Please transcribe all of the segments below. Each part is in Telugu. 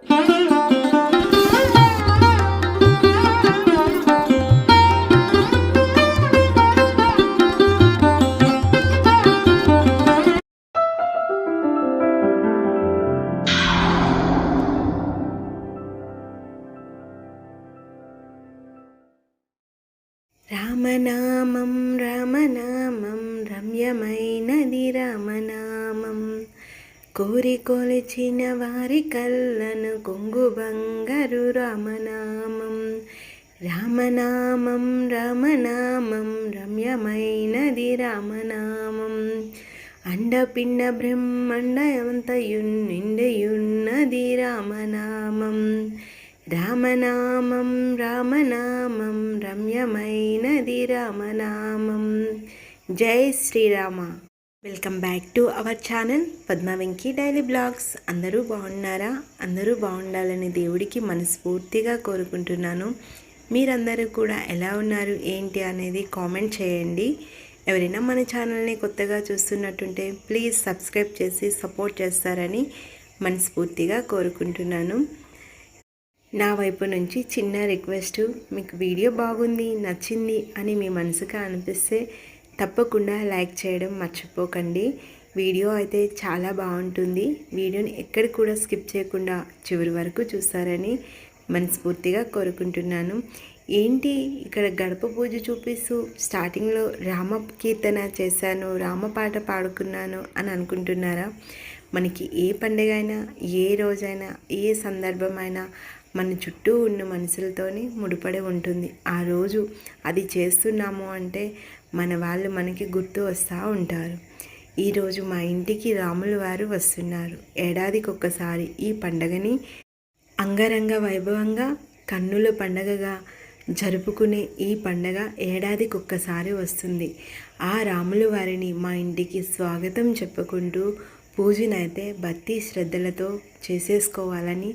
రామనామం రామనామం రమ్యమైనది రామనామం, కోరి కొలిచిన వారి కళ్ళను కొంగు బంగారు రామనామం. రామనామం రామనామం రమ్యమైనది రామనామం, అండపిండ బ్రహ్మండమంతయున్ నిండియున్నది రామనామం. రామనామం రామనామం రమ్యమైనది రామనామం. జై Shri Rama. Welcome back to our channel Padma Venky daily vlogs. అందరూ బాగున్నారా? అందరూ బాగుండాలని దేవుడికి మనస్ఫూర్తిగా కోరుకుంటున్నాను. మీరందరూ కూడా ఎలా ఉన్నారు ఏంటి అనేది కామెంట్ చేయండి. ఎవరైనా మన ఛానల్ని కొత్తగా చూస్తున్నట్టుంటే ప్లీజ్ సబ్స్క్రైబ్ చేసి సపోర్ట్ చేస్తారని మనస్ఫూర్తిగా కోరుకుంటున్నాను. నా వైపు నుంచి చిన్న రిక్వెస్ట్, మీకు వీడియో బాగుంది నచ్చింది అని మీ మనసుగా అనిపిస్తే తప్పకుండా లైక్ చేయడం మర్చిపోకండి. వీడియో అయితే చాలా బాగుంటుంది. వీడియోని ఎక్కడ కూడా స్కిప్ చేయకుండా చివరి వరకు చూస్తారని మనస్ఫూర్తిగా కోరుకుంటున్నాను. ఏంటి ఇక్కడ గడప పూజ చూపిస్తూ స్టార్టింగ్లో రామ కీర్తన చేశాను, రామ పాట పాడుకున్నాను అని అనుకుంటున్నారా? మనకి ఏ పండుగ అయినా, ఏ రోజైనా, ఏ సందర్భమైనా మన చుట్టూ ఉన్న మనుషులతోనే ముడిపడి ఉంటుంది. ఆ రోజు అది చేస్తున్నాము అంటే మన వాళ్ళు మనకి గుర్తు వస్తూ ఉంటారు. ఈరోజు మా ఇంటికి రాముల వారు వస్తున్నారు. ఏడాదికి ఒక్కసారి ఈ పండగని అంగరంగ వైభవంగా కన్నుల పండగగా జరుపుకునే ఈ పండగ ఏడాదికి ఒక్కసారి వస్తుంది. ఆ రాముల వారిని మా ఇంటికి స్వాగతం చెప్పుకుంటూ పూజనైతే భక్తి శ్రద్ధలతో చేసేసుకోవాలని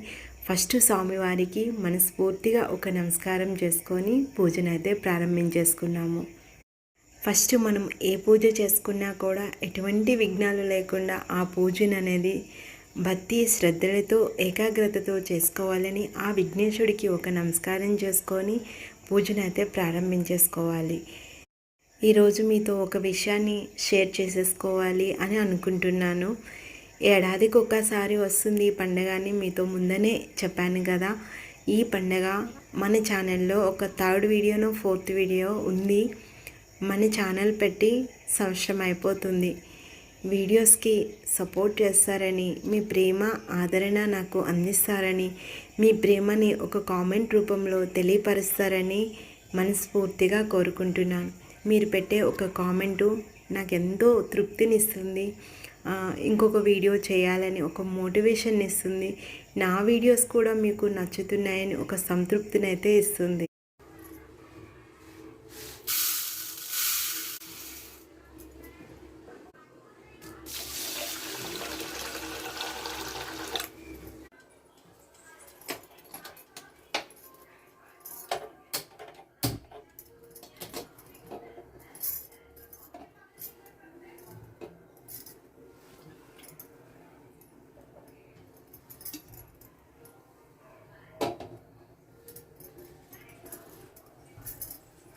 ఫస్ట్ స్వామివారికి మనస్ఫూర్తిగా ఒక నమస్కారం చేసుకొని పూజనైతే ప్రారంభించేసుకున్నాము. ఫస్ట్ మనం ఏ పూజ చేసుకున్నా కూడా ఎటువంటి విఘ్నాలు లేకుండా ఆ పూజను అనేది భక్తి శ్రద్ధలతో ఏకాగ్రతతో చేసుకోవాలని ఆ విఘ్నేశ్వరుడికి ఒక నమస్కారం చేసుకొని పూజనైతే ప్రారంభించేసుకోవాలి. ఈరోజు మీతో ఒక విషయాన్ని షేర్ చేసేసుకోవాలి అని అనుకుంటున్నాను. ఏడాదికి ఒక్కసారి వస్తుంది ఈ పండుగ అని మీతో ముందనే చెప్పాను కదా. ఈ పండుగ మన ఛానల్లో ఒక 3rd వీడియోనో 4th వీడియో ఉంది. మన ఛానల్ పెట్టి సంవత్సరం అయిపోతుంది. వీడియోస్కి సపోర్ట్ చేస్తారని, మీ ప్రేమ ఆదరణ నాకు అందిస్తారని, మీ ప్రేమని ఒక కామెంట్ రూపంలో తెలియపరుస్తారని మనస్ఫూర్తిగా కోరుకుంటున్నాను. మీరు పెట్టే ఒక కామెంటు నాకు ఎంతో తృప్తినిస్తుంది. ఇంకొక వీడియో చేయాలని ఒక మోటివేషన్ ఇస్తుంది. నా వీడియోస్ కూడా మీకు నచ్చుతున్నాయని ఒక సంతృప్తిని అయితే ఇస్తుంది.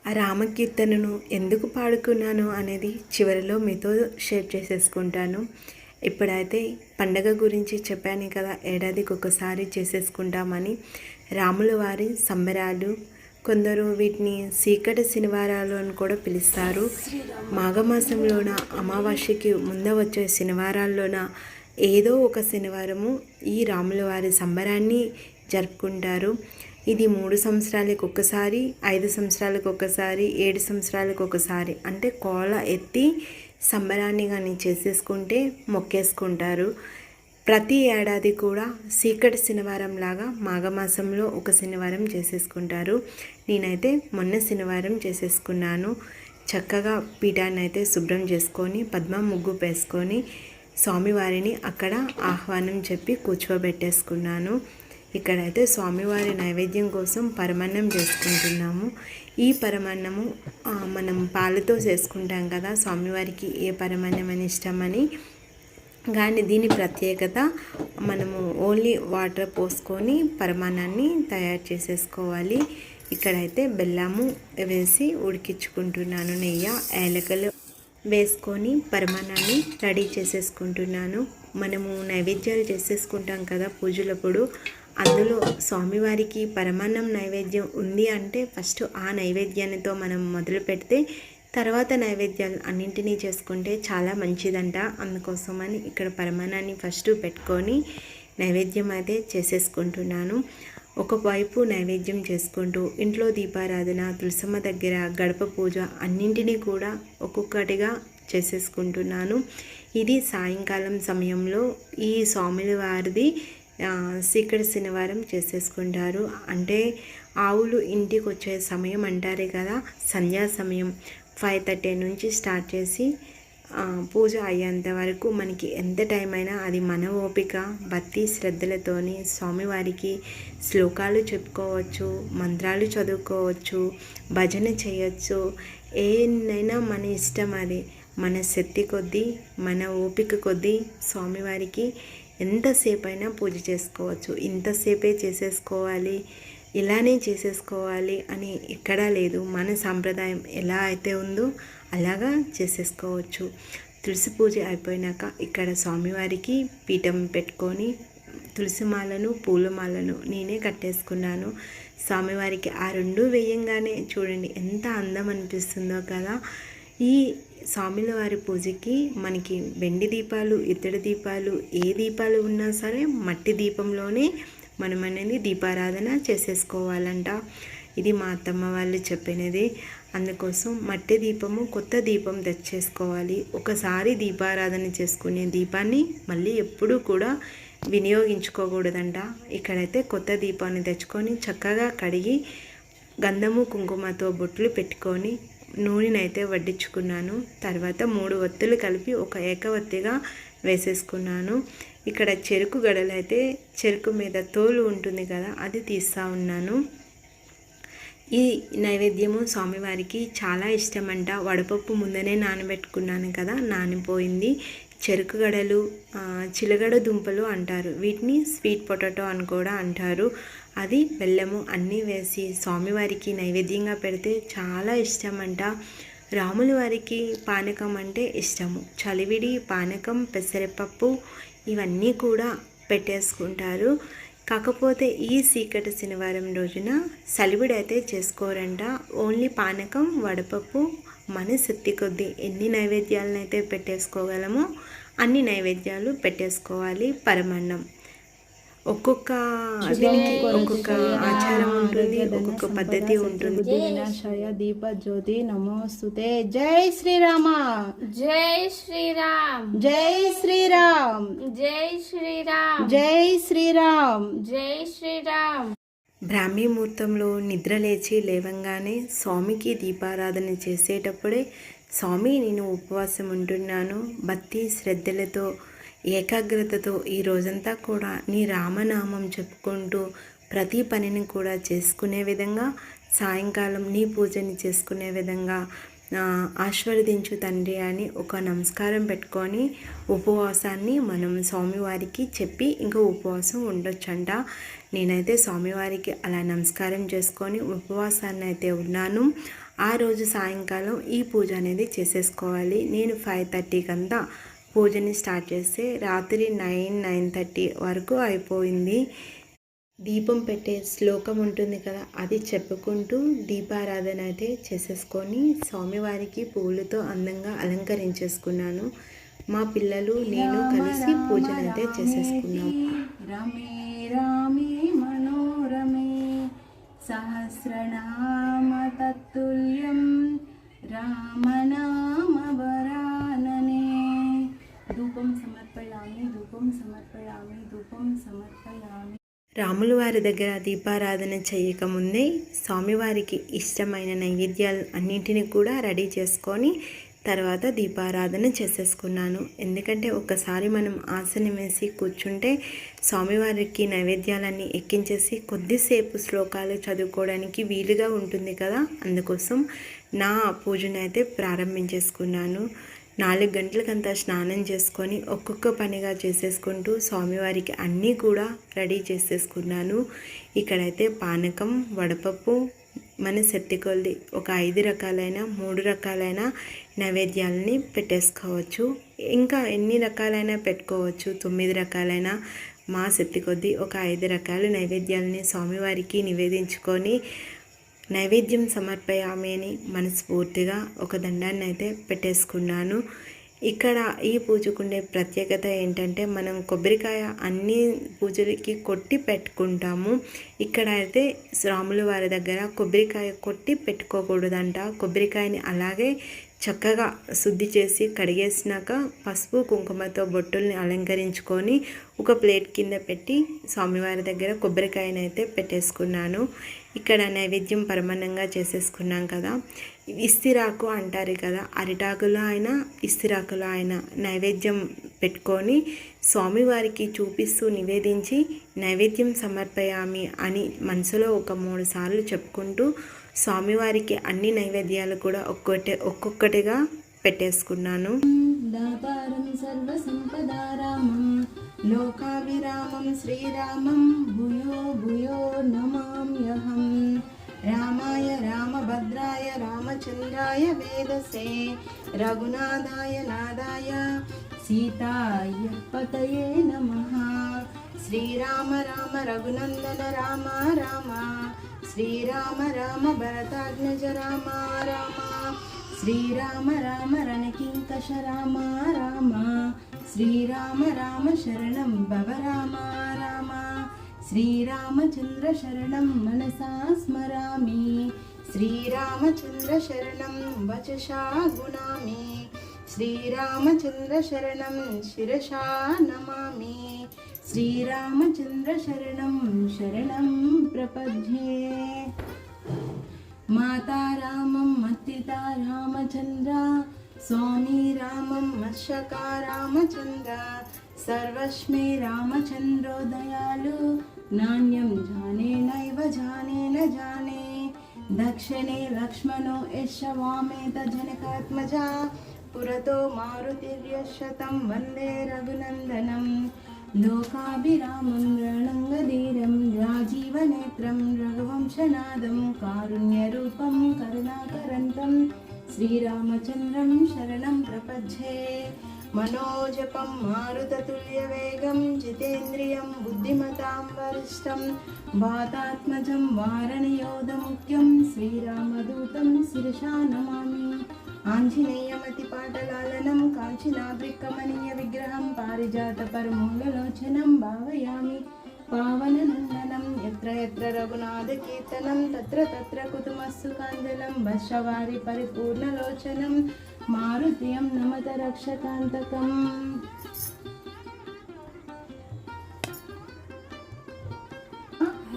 ఆ రామకీర్తనను ఎందుకు పాడుకున్నాను అనేది చివరిలో మీతో షేర్ చేసేసుకుంటాను. ఇప్పుడైతే పండగ గురించి చెప్పాను కదా, ఏడాదికి ఒకసారి చేసేసుకుంటామని. రాముల వారి సంబరాలు, కొందరు వీటిని చీకటి శనివారాలు అని కూడా పిలుస్తారు. మాఘమాసంలోన అమావాస్యకి ముందు వచ్చే శనివారాల్లోన ఏదో ఒక శనివారము ఈ రాముల వారి సంబరాన్ని జరుపుకుంటారు. ఇది 3 సంవత్సరాలకు ఒకసారి, 5 సంవత్సరాలకు ఒకసారి, 7 సంవత్సరాలకు ఒకసారి అంటే కోల ఎత్తి సంబరాన్ని కానీ చేసేసుకుంటే మొక్కేసుకుంటారు. ప్రతి ఏడాది కూడా చీకటి శనివారం లాగా మాఘమాసంలో ఒక శనివారం చేసేసుకుంటారు. నేనైతే మొన్న శనివారం చేసేసుకున్నాను. చక్కగా పీఠాన్ని అయితే శుభ్రం చేసుకొని పద్మ ముగ్గు వేసుకొని స్వామివారిని అక్కడ ఆహ్వానం చెప్పి కూర్చోబెట్టేసుకున్నాను. ఇక్కడైతే స్వామివారి నైవేద్యం కోసం పరమాన్నం చేసుకుంటున్నాము. ఈ పరమాన్నము మనం పాలతో చేసుకుంటాం కదా. స్వామివారికి ఏ పరమాన్నం అని ఇష్టమని కానీ దీని ప్రత్యేకత మనము ఓన్లీ వాటర్ పోసుకొని పరమాన్నాన్ని తయారు చేసేసుకోవాలి. ఇక్కడైతే బెల్లము వేసి ఉడికించుకుంటున్నాను. నెయ్యి యాలకులు వేసుకొని పరమాన్నాన్ని రెడీ చేసేసుకుంటున్నాను. మనము నైవేద్యాలు చేసేసుకుంటాం కదా పూజలప్పుడు, అందులో స్వామివారికి పరమాన్నం నైవేద్యం ఉంది అంటే ఫస్ట్ ఆ నైవేద్యానితో మనం మొదలు పెడితే తర్వాత నైవేద్యాలు అన్నింటినీ చేసుకుంటే చాలా మంచిదంట. అందుకోసమని ఇక్కడ పరమాన్నాన్ని ఫస్ట్ పెట్టుకొని నైవేద్యం అయితే చేసేసుకుంటున్నాను. ఒకవైపు నైవేద్యం చేసుకుంటూ ఇంట్లో దీపారాధన, తులసమ్మ దగ్గర గడప పూజ అన్నింటినీ కూడా ఒక్కొక్కటిగా చేసేసుకుంటున్నాను. ఇది సాయంకాలం సమయంలో ఈ స్వాముల వారిది సీకటి శనివారం చేసేసుకుంటారు. అంటే ఆవులు ఇంటికి వచ్చే సమయం అంటారే కదా, సంధ్యా సమయం 5:30 నుంచి స్టార్ట్ చేసి పూజ అయ్యేంత వరకు మనకి ఎంత టైం అయినా అది మన ఓపిక, భక్తి శ్రద్ధలతోని స్వామివారికి శ్లోకాలు చెప్పుకోవచ్చు, మంత్రాలు చదువుకోవచ్చు, భజన చేయొచ్చు. ఏనైనా మన ఇష్టం, అది మన శక్తి కొద్దీ మన ఓపిక కొద్దీ స్వామివారికి ఎంతసేపు అయినా పూజ చేసుకోవచ్చు. ఇంతసేపే చేసేసుకోవాలి, ఇలానే చేసేసుకోవాలి అని ఎక్కడా లేదు. మన సాంప్రదాయం ఎలా అయితే ఉందో అలాగా చేసేసుకోవచ్చు. తులసి పూజ అయిపోయినాక ఇక్కడ స్వామివారికి పీఠం పెట్టుకొని తులసి మాలను, పూలమాలను నేనే కట్టేసుకున్నాను. స్వామివారికి ఆ రెండు వేయంగానే చూడండి ఎంత అందం అనిపిస్తుందో కదా. ఈ స్వామిల వారి పూజకి మనకి వెండి దీపాలు, ఇత్తడి దీపాలు, ఏ దీపాలు ఉన్నా సరే మట్టి దీపంలోనే మనం అనేది దీపారాధన చేసేసుకోవాలంట. ఇది మా అత్తమ్మ వాళ్ళు చెప్పినది. అందుకోసం మట్టి దీపము, కొత్త దీపం తెచ్చేసుకోవాలి. ఒకసారి దీపారాధన చేసుకునే దీపాన్ని మళ్ళీ ఎప్పుడూ కూడా వినియోగించుకోకూడదంట. ఇక్కడైతే కొత్త దీపాన్ని తెచ్చుకొని చక్కగా కడిగి గంధము కుంకుమతో బొట్లు పెట్టుకొని నూనెనైతే వడ్డించుకున్నాను. తర్వాత 3 ఒత్తులు కలిపి ఒక ఏకవత్తిగా వేసేసుకున్నాను. ఇక్కడ చెరుకు గడలు అయితే చెరుకు మీద తోలు ఉంటుంది కదా, అది తీస్తూ ఉన్నాను. ఈ నైవేద్యము స్వామివారికి చాలా ఇష్టమంట. వడపప్పు ముందనే నానబెట్టుకున్నాను కదా, నానిపోయింది. చెరుకు గడలు, చిలగడ దుంపలు అంటారు, వీటిని స్వీట్ పొటాటో అని కూడా అంటారు. అది బెల్లము అన్నీ వేసి స్వామివారికి నైవేద్యంగా పెడితే చాలా ఇష్టమంట. రాముల వారికి పానకం అంటే ఇష్టము. చలివిడి, పానకం, పెసరపప్పు ఇవన్నీ కూడా పెట్టేసుకుంటారు. కాకపోతే ఈ సీకటి శనివారం రోజున సలివిడి అయితే చేసుకోరంట. ఓన్లీ పానకం, వడపప్పు, మన శక్తి కొద్దీ ఎన్ని నైవేద్యాలను అయితే పెట్టేసుకోగలమో అన్ని నైవేద్యాలు పెట్టేసుకోవాలి. పరమాన్నం ఒక్కొక్క దీనికి ఒక్కొక్క ఆచారం ఉంటుంది, ఒక్కొక్క పద్ధతి ఉంటుంది. వినాశాయ దీప జ్యోతి నమోస్తుతే. జై శ్రీరామ, జై శ్రీరామ్, జై శ్రీరామ్, జై శ్రీరామ్, జై శ్రీరామ్, జై శ్రీరామ్. బ్రాహ్మీ ముహూర్తంలో నిద్ర లేచి లేవంగానే స్వామికి దీపారాధన చేసేటప్పుడే, స్వామి నేను ఉపవాసం ఉంటున్నాను, భక్తి శ్రద్ధలతో ఏకాగ్రతతో ఈ రోజంతా కూడా నీ రామనామం చెప్పుకుంటూ ప్రతి పనిని కూడా చేసుకునే విధంగా, సాయంకాలం నీ పూజని చేసుకునే విధంగా ఆశీర్వదించు తండ్రి అని ఒక నమస్కారం పెట్టుకొని ఉపవాసాన్ని మనం స్వామివారికి చెప్పి ఇంకా ఉపవాసం ఉండొచ్చంట. నేనైతే స్వామివారికి అలా నమస్కారం చేసుకొని ఉపవాసాన్ని అయితే ఉన్నాను. ఆ రోజు సాయంకాలం ఈ పూజ అనేది చేసేసుకోవాలి. నేను 5:30 అంతా పూజని స్టార్ట్ చేస్తే రాత్రి 9-9:30 వరకు అయిపోయింది. దీపం పెట్టే శ్లోకం ఉంటుంది కదా, అది చెప్పుకుంటూ దీపారాధన అయితే చేసేసుకొని స్వామివారికి పువ్వులతో అందంగా అలంకరించేసుకున్నాను. మా పిల్లలు నేను కలిసి పూజను అయితే చేసేసుకున్నాము. రమే రామే మనోరమే సహస్రనామ తత్తుల్యం రామనామ వరాననే. ధూపం సమర్పయామి, ధూపం సమర్పయామి, ధూపం సమర్పయామి. రాముల వారి దగ్గర దీపారాధన చేయకముందే స్వామివారికి ఇష్టమైన నైవేద్యాలు అన్నింటినీ కూడా రెడీ చేసుకొని తర్వాత దీపారాధన చేసేసుకున్నాను. ఎందుకంటే ఒకసారి మనం ఆసనం వేసి కూర్చుంటే స్వామివారికి నైవేద్యాలన్నీ ఎక్కించేసి కొద్దిసేపు శ్లోకాలు చదువుకోవడానికి వీలుగా ఉంటుంది కదా. అందుకోసం నా పూజను అయితే ప్రారంభించేసుకున్నాను. 4 గంటలకంతా స్నానం చేసుకొని ఒక్కొక్క పనిగా చేసేసుకుంటూ స్వామివారికి అన్నీ కూడా రెడీ చేసేసుకున్నాను. ఇక్కడైతే పానకం, వడపప్పు, మన శక్తి కొలది ఒక 5 రకాలైన 3 రకాలైన నైవేద్యాలని పెట్టేసుకోవచ్చు. ఇంకా ఎన్ని రకాలైన పెట్టుకోవచ్చు, 9 రకాలైన. మా శక్తి కొద్దీ ఒక 5 రకాల నైవేద్యాలని స్వామివారికి నివేదించుకొని నైవేద్యం సమర్పయామి అని మనస్ఫూర్తిగా ఒక దండాన్ని అయితే పెట్టేసుకున్నాను. ఇక్కడ ఈ పూజకుండే ప్రత్యేకత ఏంటంటే మనం కొబ్బరికాయ అన్ని పూజలకి కొట్టి పెట్టుకుంటాము. ఇక్కడ అయితే రాముల వారి దగ్గర కొబ్బరికాయ కొట్టి పెట్టుకోకూడదంట. కొబ్బరికాయని అలాగే చక్కగా శుద్ధి చేసి కడిగేసినాక పసుపు కుంకుమతో బొట్టుల్ని అలంకరించుకొని ఒక ప్లేట్ కింద పెట్టి స్వామివారి దగ్గర కొబ్బరికాయని అయితే పెట్టేసుకున్నాను. ఇక్కడ నైవేద్యం పరమాన్నంగా చేసేసుకున్నాం కదా. ఇస్తిరాకు అంటారు కదా, అరిటాకులో అయినా ఇస్తిరాకులో అయినా నైవేద్యం పెట్టుకొని స్వామివారికి చూపిస్తూ నివేదించి నైవేద్యం సమర్పయామి అని మనసులో ఒక 3 సార్లు చెప్పుకుంటూ స్వామివారికి అన్ని నైవేద్యాలు కూడా ఒక్కొక్కటిగా పెట్టేసుకున్నాను. దాతారం సర్వసంపదారామం లోకాభిరామం శ్రీరామం భూయో భూయో నమామ్యహం. రామాయ రామభద్రాయ రామచంద్రాయ వేదసే రఘునాథాయ నాదాయ సీతాయ పతయే నమః. శ్రీరామ రామ రఘునందన రామ రామ శ్రీరామ రామ భరతాగ్నజ రామ రామ శ్రీరామ రామ రణకింకష రామ రామ శ్రీరామ రామ శరణం భవ రామ రామ శ్రీరామచంద్ర శరణం మనసా స్మరామి శ్రీరామచంద్ర శరణం వచసా గుణామి శ్రీరామచంద్ర శరణం శిరసా నమామి శ్రీరామచంద్ర శరణం శరణం ప్రపద్యే. మాతా రామం మత్తితా రామచంద్ర స్వామి రామం మత్స్యకా రామచంద్ర సర్వస్మే రామచంద్రో దయాళు నాణ్యం జానే నైవ జానే న జానే. దక్షిణే లక్ష్మణో యశ వామేత జనకాత్మజా పురతో మారుతిర్యశతం వందే రఘునందనం. లోకాభిరామం రణంగధీరం రాజీవనేత్రం రఘువంశనాదం కారుణ్యరూపం కరుణాకరంతం శ్రీరామచంద్రం శరణం ప్రపద్యే. మనోజపం మారుతతుల్యవేగం జితేంద్రియం బుద్ధిమతాం వరిష్టం వాతాత్మజం వారణయోధముఖ్యం శ్రీరామదూతం శిరసా నమామి. ఆంజనేయమతిపాటలాలనం కాంచనాద్రికమనీయ విగ్రహం పారిజాత పరమూలలోచనం భావయామి పావననందనం. ఎత్ర ఎత్ర రఘునాథ కీర్తనం తత్ర తత్ర కుతుమస్సు కాంజనం వర్షవారి పరిపూర్ణలోచనం మారుతియం నమత రక్షకాంతకం.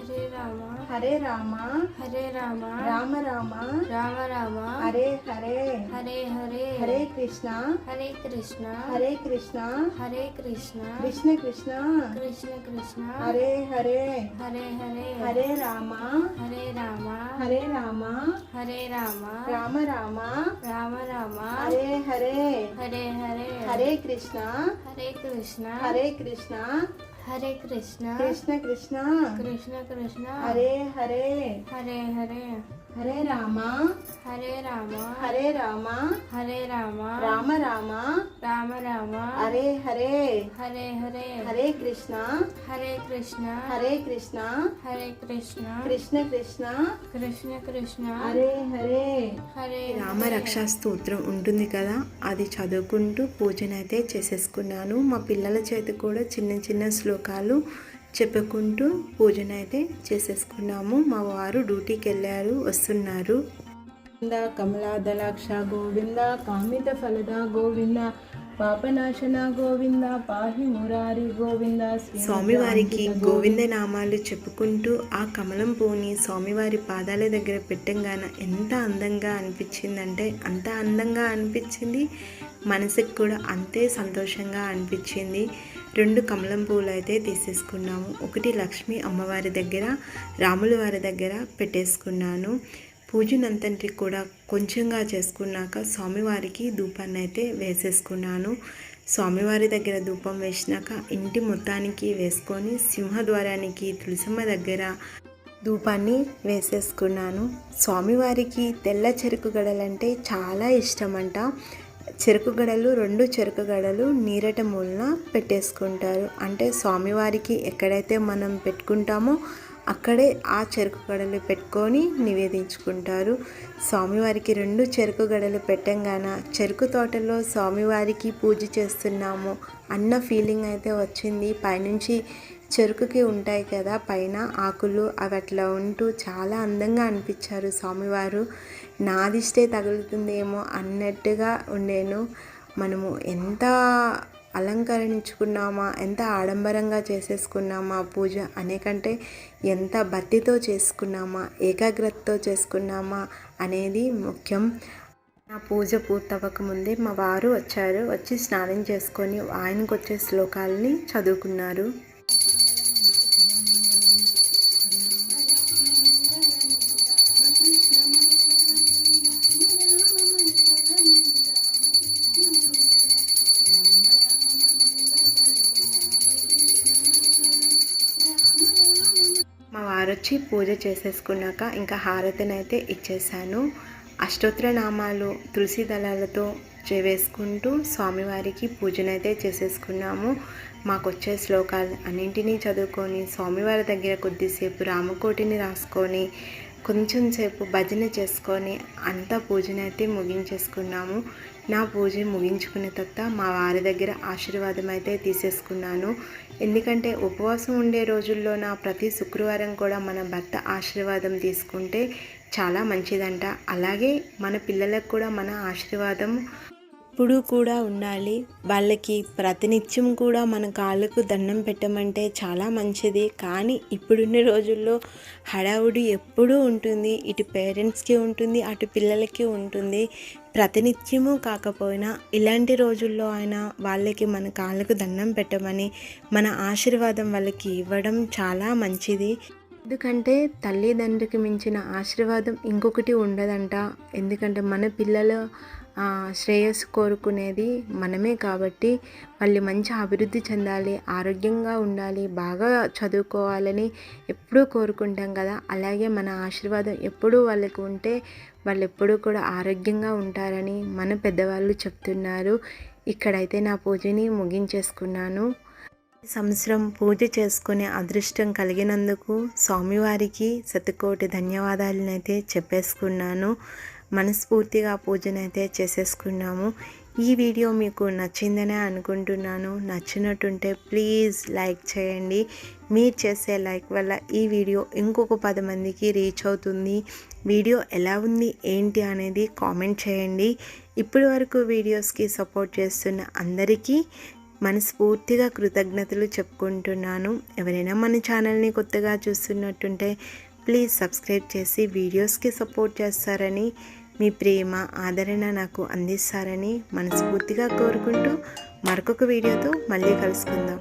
హరే రామ హరే రామ హరే రామ రామ రామ రామ రామ హరే హరే హరే హరే హరే కృష్ణ హరే కృష్ణ హరే కృష్ణ హరే కృష్ణ కృష్ణ కృష్ణ కృష్ణ కృష్ణ హరే హరే హరే హరే హరే రామ హరే రామ హరే రామ హరే రామ రామ రామ రామ రామ హరే హరే హరే హరే హరే కృష్ణ హరే కృష్ణ హరే కృష్ణ హరే కృష్ణ కృష్ణ కృష్ణ కృష్ణ కృష్ణ హరే హరే హరే హరే హరే రామ హరే రామ హరే రామ హరే రామ రామ రామ రామ రామ హరే హరే హరే హరే హరే కృష్ణ హరే కృష్ణ హరే కృష్ణ హరే కృష్ణ కృష్ణ కృష్ణ కృష్ణ కృష్ణ హరే హరే. హరే రామరక్షా స్తోత్రం ఉంటుంది కదా, అది చదువుకుంటూ పూజనైతే చేసేసుకున్నాను. మా పిల్లల చేతి కూడా చిన్న చిన్న శ్లోకాలు చెప్పుకుంటూ పూజనైతే చేసేసుకున్నాము. మా వారు డ్యూటీకి వెళ్ళారు, వస్తున్నారు. గోవింద కమలాదలాక్ష గోవింద కామిత ఫలద గోవింద పాపనాశన గోవింద పాహి మురారి గోవింద. స్వామివారికి గోవింద నామాలు చెప్పుకుంటూ ఆ కమలం పువ్వుని స్వామివారి పాదాల దగ్గర పెట్టంగానే ఎంత అందంగా అనిపించిందంటే అంత అందంగా అనిపించింది, మనసుకు కూడా అంతే సంతోషంగా అనిపించింది. 2 కమలం పువ్వులు అయితే తీసేసుకున్నాము. ఒకటి లక్ష్మీ అమ్మవారి దగ్గర, రాముల వారి దగ్గర పెట్టేసుకున్నాను. పూజనంతటి కూడా కొంచెంగా చేసుకున్నాక స్వామివారికి ధూపాన్ని అయితే వేసేసుకున్నాను. స్వామివారి దగ్గర ధూపం వేసినాక ఇంటి మొత్తానికి వేసుకొని సింహద్వారానికి తులసమ్మ దగ్గర ధూపాన్ని వేసేసుకున్నాను. స్వామివారికి తెల్ల చెరుకు గడలంటే చాలా ఇష్టమంట. చెరుకు గడలు 2 చెరుకు గడలు నీరట మూలన పెట్టేసుకుంటారు. అంటే స్వామివారికి ఎక్కడైతే మనం పెట్టుకుంటామో అక్కడే ఆ చెరుకు గడలు పెట్టుకొని నివేదించుకుంటారు. స్వామివారికి 2 చెరుకు గడలు పెట్టంగాన చెరుకు తోటలో స్వామివారికి పూజ చేస్తున్నాము అన్న ఫీలింగ్ అయితే వచ్చింది. పైనుంచి చెరుకుకి ఉంటాయి కదా పైన ఆకులు, అవి అట్లా ఉంటూ చాలా అందంగా అనిపించారు స్వామివారు. నాదిష్టే తగులుతుందేమో అన్నట్టుగా ఉండేను. మనము ఎంత అలంకరించుకున్నామా, ఎంత ఆడంబరంగా చేసేసుకున్నామా పూజ అనేకంటే ఎంత భక్తితో చేసుకున్నామా, ఏకాగ్రతతో చేసుకున్నామా అనేది ముఖ్యం. నా పూజ పూర్తవ్వకముందే మా వారు వచ్చారు. వచ్చి స్నానం చేసుకొని ఆయనకు వచ్చే శ్లోకాలని చదువుకున్నారు. మా వారు వచ్చి పూజ చేసేసుకున్నాక ఇంకా హారతిని అయితే ఇచ్చేసాను. అష్టోత్తర నామాలు తులసి దళాలతో వేసుకుంటూ స్వామివారికి పూజనైతే చేసేసుకున్నాము. మాకు వచ్చే శ్లోకాలు అన్నింటినీ చదువుకొని స్వామివారి దగ్గర కొద్దిసేపు రామకోటిని రాసుకొని కొంచెం సేపు భజన చేసుకొని అంతా పూజనైతే ముగించేసుకున్నాము. నా పూజ ముగించుకునే తర్వాత మా వారి దగ్గర ఆశీర్వాదం అయితే తీసేసుకున్నాను. ఎందుకంటే ఉపవాసం ఉండే రోజుల్లో ప్రతి శుక్రవారం కూడా మన భర్త ఆశీర్వాదం తీసుకుంటే చాలా మంచిదంట. అలాగే మన పిల్లలకు కూడా మన ఆశీర్వాదం ఇప్పుడు కూడా ఉండాలి. వాళ్ళకి ప్రతినిత్యం కూడా మన కాళ్ళకు దండం పెట్టమంటే చాలా మంచిది. కానీ ఇప్పుడున్న రోజుల్లో హడావుడి ఎప్పుడూ ఉంటుంది. ఇటు పేరెంట్స్కి ఉంటుంది, అటు పిల్లలకి ఉంటుంది. ప్రతినిత్యము కాకపోయినా ఇలాంటి రోజుల్లో అయినా వాళ్ళకి మన కాళ్ళకు దండం పెట్టమని మన ఆశీర్వాదం వాళ్ళకి ఇవ్వడం చాలా మంచిది. ఎందుకంటే తల్లిదండ్రులకి మించిన ఆశీర్వాదం ఇంకొకటి ఉండదంట. ఎందుకంటే మన పిల్లల శ్రేయస్సు కోరుకునేది మనమే కాబట్టి వాళ్ళు మంచి అభివృద్ధి చెందాలి, ఆరోగ్యంగా ఉండాలి, బాగా చదువుకోవాలని ఎప్పుడూ కోరుకుంటాం కదా. అలాగే మన ఆశీర్వాదం ఎప్పుడూ వాళ్ళకి ఉంటే వాళ్ళు ఎప్పుడూ కూడా ఆరోగ్యంగా ఉంటారని మన పెద్దవాళ్ళు చెప్తున్నారు. ఇక్కడైతే నా పూజని ముగించేసుకున్నాను. ఈ సంవత్సరం పూజ చేసుకునే అదృష్టం కలిగినందుకు స్వామివారికి శతకోటి ధన్యవాదాలనైతే చెప్పేసుకున్నాను. మనస్ఫూర్తిగా పూజనైతే చేసేసుకున్నాము. ఈ వీడియో మీకు నచ్చిందనే అనుకుంటున్నాను. నచ్చినట్టుంటే ప్లీజ్ లైక్ చేయండి. మీరు చేసే లైక్ వల్ల ఈ వీడియో ఇంకొక 10 మందికి రీచ్ అవుతుంది. వీడియో ఎలా ఉంది ఏంటి అనేది కామెంట్ చేయండి. ఇప్పటి వరకు వీడియోస్కి సపోర్ట్ చేస్తున్న అందరికీ మనస్ఫూర్తిగా కృతజ్ఞతలు చెప్పుకుంటున్నాను. ఎవరైనా మన ఛానల్ని కొత్తగా చూస్తున్నట్టుంటే ప్లీజ్ సబ్స్క్రైబ్ చేసి వీడియోస్కి సపోర్ట్ చేస్తారని, మీ ప్రేమ ఆదరణ నాకు అందిస్తారని మనస్ఫూర్తిగా కోరుకుంటూ మరొక వీడియోతో మళ్ళీ కలుసుకుందాం.